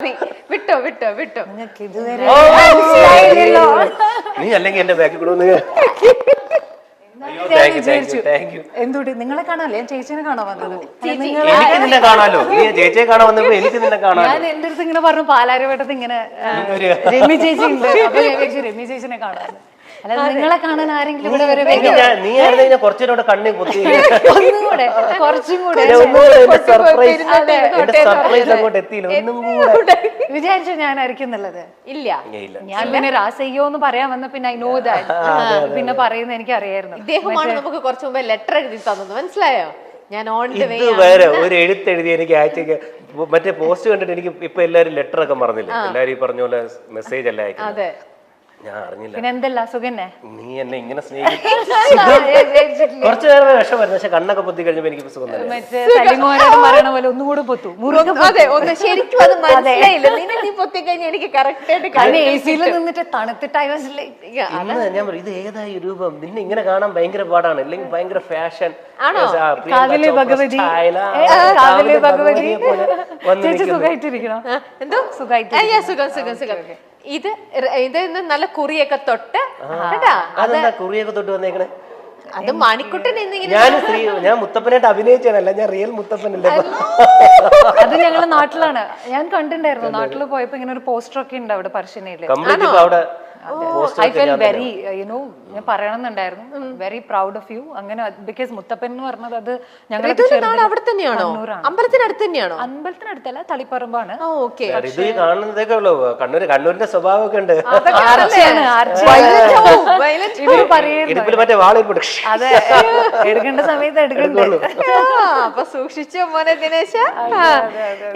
വിട്ടോ വിട്ടോ വിട്ടോ. നിങ്ങൾക്ക് ഇതുവരെ നീ അല്ലെങ്കിൽ എന്റെ ബാക്കിൽ കൂടെ എന്തുകൊണ്ട് നിങ്ങളെ കാണാല്ലേ? ഞാൻ ചേച്ചിനെ കാണാൻ വന്നത്. എനിക്ക് നിന്നെ കാണാലോ. നീ ചേച്ചിയെ കാണാൻ വന്നപ്പോ എനിക്ക് നിന്നെ കാണാൻ. ഞാൻ എന്റെ അടുത്ത് ഇങ്ങനെ പറഞ്ഞു പാലാരിവട്ടത്ത് ഇങ്ങനെ രമ്യ ചേച്ചി ഉണ്ട്, അപ്പൊ ഞാൻ വിചാരിച്ചു രമ്യ ചേച്ചിനെ കാണാൻ. അല്ലാതെ നിങ്ങളെ കാണാൻ ആരെങ്കിലും ഇവിടെ വരെ നീ ആയിരുന്നു കുറച്ചുകൂടെ കണ്ണി പൊത്തി ഒന്നുകൂടെ കുറച്ചും കൂടെ വിചാരിച്ചു ഞാനായിരിക്കും എന്നുള്ളത്. ഇല്ല, ഞാൻ പിന്നെ രാസയ്യോ എന്ന് പറയാൻ വന്ന പിന്നെ ഐ നോ ദാറ്റ് പിന്നെ പറയുന്നത് എനിക്ക് അറിയായിരുന്നു. ഇദ്ദേഹമാണ് നമുക്ക് കുറച്ചു മുമ്പ് ലെറ്റർ എഴുതി തന്നത്, മനസ്സിലായോ? ഞാൻ വേറെ ഒരു എഴുത്തെഴുതി എനിക്ക് അയച്ചേക്ക് മറ്റേ പോസ്റ്റ് കണ്ടിട്ട് എനിക്ക് ഇപ്പൊ എല്ലാരും ലെറ്റർ ഒക്കെ മറന്നില്ല. എല്ലാരും ഈ പറഞ്ഞ പോലെ മെസ്സേജ് അല്ല അയക്കുന്നത്. ഞാൻ അറിഞ്ഞില്ല. പിന്നെ എന്തല്ല സുഖന്നെ? നീ എന്നെ ഇങ്ങനെ കുറച്ചു നേരം വിഷമായിരുന്നു, പക്ഷെ കണ്ണൊക്കെ പൊത്തി കഴിഞ്ഞപ്പോ എനിക്ക് സുഖം തന്നെ. മറ്റേ സലിമോനോട് പറയണ പോലെ ഒന്നുകൂടെ പൊത്തു. ശരിക്കും അത് മനസ്സിലായില്ല. നീ പൊത്തി കഴിഞ്ഞാൽ എനിക്ക് കറക്റ്റ് ആയിട്ട് എസിയിൽ നിന്നിട്ട് തണുത്തിട്ട് ഞാൻ പറയും ഇത് ഏതായി രൂപം, നിന്നെ ഇങ്ങനെ കാണാൻ ഭയങ്കര പാടാണ്, അല്ലെങ്കിൽ ഭയങ്കര ഫാഷൻ. കാവിലെ ഭഗവതി ചേച്ചി സുഖമായിട്ടിരിക്കണോ? എന്തോ സുഖം സുഖം സുഖം. ഇത് നല്ല കുറിയൊക്കെ തൊട്ട് അതെന്താ കുറിയൊക്കെ തൊട്ട് വന്നേക്കണേ? അത് മണിക്കുട്ടൻ ഞാൻ മുത്തപ്പനായിട്ട് അഭിനയിച്ചാണല്ല, ഞാൻ റിയൽ മുത്തപ്പനല്ലേ. അത് ഞങ്ങളുടെ നാട്ടിലാണ്, ഞാൻ കണ്ടിട്ടുണ്ടായിരുന്നു. നാട്ടിൽ പോയപ്പോ ഇങ്ങനെ ഒരു പോസ്റ്റർ ഒക്കെ ഉണ്ട് അവിടെ പറശ്ശിനിയില്. അവിടെ ഐ ഫെൽ വെരി യുനോ ഞാൻ പറയണമെന്നുണ്ടായിരുന്നു, വെരി പ്രൗഡ് ഓഫ് യു. അങ്ങനെ ബിക്കോസ് മുത്തപ്പൻ എന്ന് പറഞ്ഞത് അത് ഞങ്ങളുടെ അവിടെ തന്നെയാണോ? അമ്പലത്തിനടുത്ത് തന്നെയാണോ? അമ്പലത്തിനടുത്തല്ല, തളിപ്പറമ്പാണ്. കാണുന്നതൊക്കെ ഉള്ളൂ. കണ്ണൂരിന്റെ സ്വഭാവമൊക്കെ ഉണ്ട്. അതെ, എടുക്കേണ്ട സമയത്ത് എടുക്കണ്ടേ. അപ്പൊ സൂക്ഷിച്ചോ മോനെ ദിനേശ.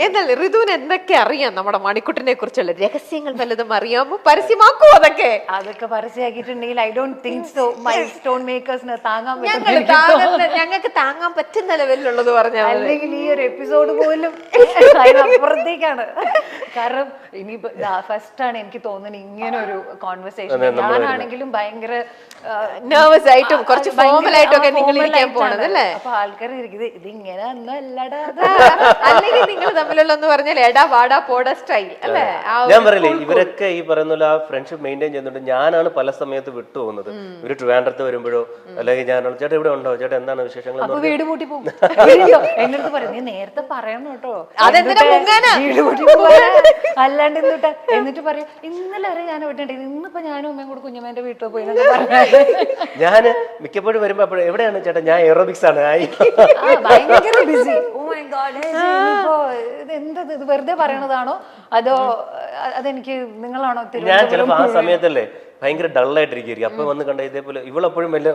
എന്നല്ലേ ഋതുവിന് എന്തൊക്കെ അറിയാം നമ്മുടെ മണിക്കുട്ടനെ കുറിച്ചുള്ള രഹസ്യങ്ങൾ വല്ലതും അറിയാമോ? പരസ്യമാക്കോ? അതൊക്കെ പരസ്യമാക്കിയിട്ടുണ്ടെങ്കിൽ I don't think so my stone മേക്കേഴ്സിന് താങ്ങാൻ ഞങ്ങൾക്ക് താങ്ങാൻ പറ്റുന്ന ലെവലിലുള്ളത് പറഞ്ഞാൽ, അല്ലെങ്കിൽ ഈ ഒരു എപ്പിസോഡ് പോലും അതിനപ്പുറത്തേക്കാണ്. കാരണം ഇനി ഫസ്റ്റ് ആണ് എനിക്ക് തോന്നുന്നത് ഇങ്ങനെ ഒരു കോൺവെർസേഷൻ. ഞാനാണെങ്കിലും ഭയങ്കര നെർവസ് ആയിട്ടും കുറച്ച് ഫോമൽ ആയിട്ടും ഒക്കെ നിങ്ങൾ ഇരിക്കാൻ പോണത് അല്ലേ? അപ്പൊ ആൾക്കാർ ഇത് ഇങ്ങനെ ഒന്നും അല്ലടാ, അല്ലെങ്കിൽ നിങ്ങൾ തമ്മിലുള്ള എന്ന് പറഞ്ഞാൽ എടാ വാടാ പോടാ സ്റ്റൈൽ അല്ലേ? ഞാൻ പറയില്ലേ, ഇവരൊക്കെ ഈ പറയുന്ന പോലെ ആ ഫ്രണ്ട്ഷിപ്പ് മെയിൻറ്റെയിൻ ചെയ്യുന്നുണ്ട്. ഞാനാണ് പല സമയത്ത് വിട്ടു പോകുന്നത്. ഇവര് ട്രിവാൻഡ്രത്ത് വരുമ്പോഴോ അല്ലെങ്കിൽ ഞാനാണ് ചേട്ടാ ഇവിടെ ഉണ്ടോ, ചേട്ടാ എന്താണ് വിശേഷങ്ങൾ, അപ്പൊ വീട് പൂട്ടി പോകും. എന്നടുത്ത് പറയും നീ നേരത്തെ പറയണം കേട്ടോ, അല്ലാണ്ട് എന്നിട്ട് പറയും ഇന്നലെ വരെ ഞാൻ വിട്ടിട്ടുണ്ട്, ഇന്നിപ്പോ ഞാനും അമ്മയും കൂടെ കുഞ്ഞമ്മേന്റെ വീട്ടിൽ പോയി ഞാൻ മിക്കപ്പോഴും വരുമ്പോ അപ്പോഴും എവിടെയാണ് ചേട്ടാ, ഞാൻ എറോബിക്സ് ആണ്, ഭയങ്കര ബിസി. ഓ മൈ ഗോഡ്, ഇത് എന്തത്, ഇത് വെറുതെ പറയണതാണോ അതോ അതെനിക്ക് നിങ്ങളാണോ? ഞാൻ ചിലപ്പോ ആ സമയത്തല്ലേ ഭയങ്കര ഡള്ളായിട്ടിരിക്കും. അപ്പൊ വന്ന് കണ്ട ഇതേപോലെ ഇവളെപ്പോഴും വല്ല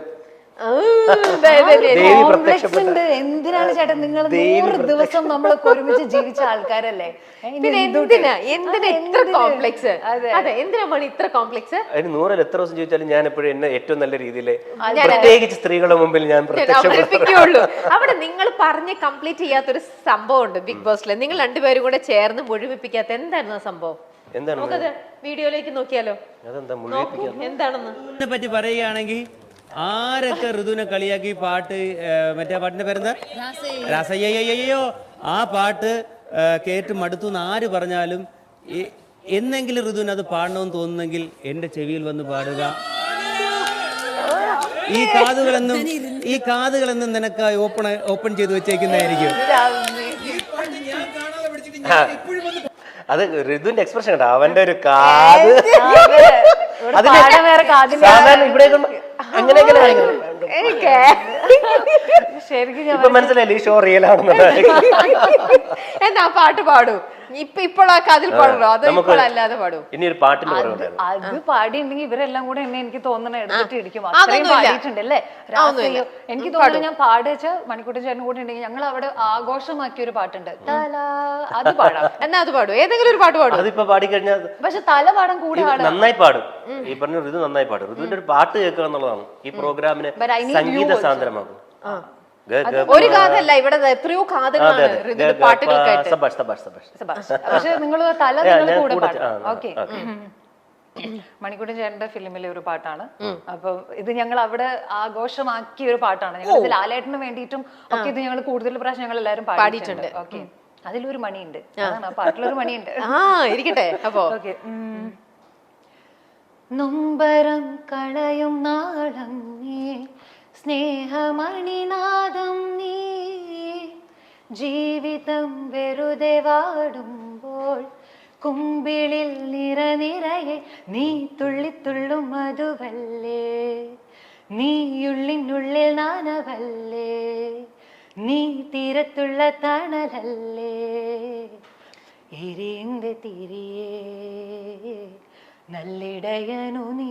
എന്തിനാണ് ചേട്ടാൻ നിങ്ങൾ 100 ദിവസം നമ്മളൊക്കെ ഒരുമിച്ച് ജീവിച്ച ആൾക്കാരല്ലേ, പിന്നെ എന്തിനാ ഇത്ര കോംപ്ലക്സ്? എന്തിനാ മണി ഇത്ര കോംപ്ലക്സ്? അതിന് 100 എത്ര ദിവസം ചോദിച്ചാലും ഞാൻ എപ്പോഴും എന്നെ ഏറ്റവും നല്ല രീതിയിൽ പ്രത്യേകിച്ച് സ്ത്രീകളുടെ മുമ്പിൽ ഞാൻ അവതരിപ്പിക്കുകയുള്ളൂ. അവിടെ നിങ്ങൾ പറഞ്ഞ് കംപ്ലീറ്റ് ചെയ്യാത്തൊരു സംഭവം ഉണ്ട് ബിഗ് ബോസിൽ. നിങ്ങൾ രണ്ടുപേരും കൂടെ ചേർന്ന് മുഴുമിപ്പിക്കാത്ത എന്തായിരുന്നു ആ സംഭവം? എന്താണ് നമുക്കത് വീഡിയോയിലേക്ക് നോക്കിയാലോ? എന്താണെന്ന് പറ്റി പറയുകയാണെങ്കിൽ ആരൊക്കെ ഋതുവിനെ കളിയാക്കി പാട്ട്, മറ്റേ പാട്ടിന്റെ പേരെന്താ, രാസയ്യോ, ആ പാട്ട് കേട്ട് മടുത്തു എന്ന് ആര് പറഞ്ഞാലും എന്നെങ്കിലും ഋതുവിന് അത് പാടണമെന്ന് തോന്നുന്നെങ്കിൽ എന്റെ ചെവിയിൽ വന്ന് പാടുക. ഈ കാതുകളെന്നും നിനക്ക് ഓപ്പൺ ചെയ്ത് വെച്ചേക്കുന്നതായിരിക്കും. അത് ഋതുവിന്റെ എക്സ്പ്രഷൻ കേട്ടോ, അവന്റെ ഒരു കാത് സാധാരണ ഇവിടെ ഇപ്പൊ മനസ്സിലായില്ലേ ഈ ഷോ റിയൽ ആണെന്നുള്ളത്. എന്നാ പാട്ട് പാടൂ, ഇപ്പോൾ ആ കാതിൽ പാടുള്ളൂ, അത് അല്ലാതെ പാടൂ. ഇനി ഒരു പാട്ടിന് അത് പാടിയിട്ടുണ്ടെങ്കിൽ ഇവരെല്ലാം കൂടെ എന്നെ എനിക്ക് തോന്നണ എടുത്തിട്ട് ഇടിക്കും. അത്രയും പാടിയിട്ടുണ്ട് അല്ലേ? എനിക്ക് തോന്നുന്നു ഞാൻ പാടിച്ച മണിക്കൂട്ടൻ ചേട്ടൻ കൂടെ ഉണ്ടെങ്കിൽ ഞങ്ങൾ അവിടെ ആഘോഷമാക്കിയ ഒരു പാട്ടുണ്ട്, അത് പാടാം. എന്നാ അത് പാടും, ഏതെങ്കിലും ഒരു പാട്ട് പാടും. അതിപ്പോ പാടിക്കഴിഞ്ഞാൽ പക്ഷെ തല പാടാൻ കൂടെ നന്നായി പാടും. ഈ പറഞ്ഞ ഋതു നന്നായി പാടും. ഋതുവിന്റെ ഒരു പാട്ട് കേൾക്കുക എന്നുള്ളതാണ് ഈ പ്രോഗ്രാമിനെ സംഗീത സാന്ദ്രമാകും. ഒരു കാതല്ല, ഇവിടെ എത്രയോ കാതുകളാണ് പാട്ടുകൾക്കായിട്ട്. പക്ഷെ നിങ്ങൾ തല കൂടെ പാടാം. ഓക്കെ, മണിക്കൂട്ടൻ ചേട്ടന്റെ ഫിലിമിലെ ഒരു പാട്ടാണ്. അപ്പൊ ഇത് ഞങ്ങൾ അവിടെ ആഘോഷമാക്കിയ ഒരു പാട്ടാണ്. ഞങ്ങൾ ലാലേട്ടന് വേണ്ടിയിട്ടും ഒക്കെ ഇത് ഞങ്ങൾ കൂടുതൽ പ്രാവശ്യം ഞങ്ങൾ എല്ലാവരും പാടിയിട്ടുണ്ട്. ഓക്കെ, അതിലൊരു മണിയുണ്ട്, അതാണ് ആ പാട്ടിലൊരു മണിയുണ്ട്. ഇരിക്കട്ടെ അപ്പോ. ഓക്കെ. നൊമ്പരം കളയും നാളം നീ, സ്നേഹമണിനാദം നീ, ജീവിതം വെറുതെ വാടുമ്പോൾ കുമ്പിളിൽ നിറനിറയെ നീ തുള്ളിത്തുള്ളും മധുവല്ലേ, നീയുള്ളിനുള്ളിൽ നാനവല്ലേ, നീ തീരത്തുള്ള തണലല്ലേ, എരിന്റെ തിരിയേ നല്ലിടയനു നീ.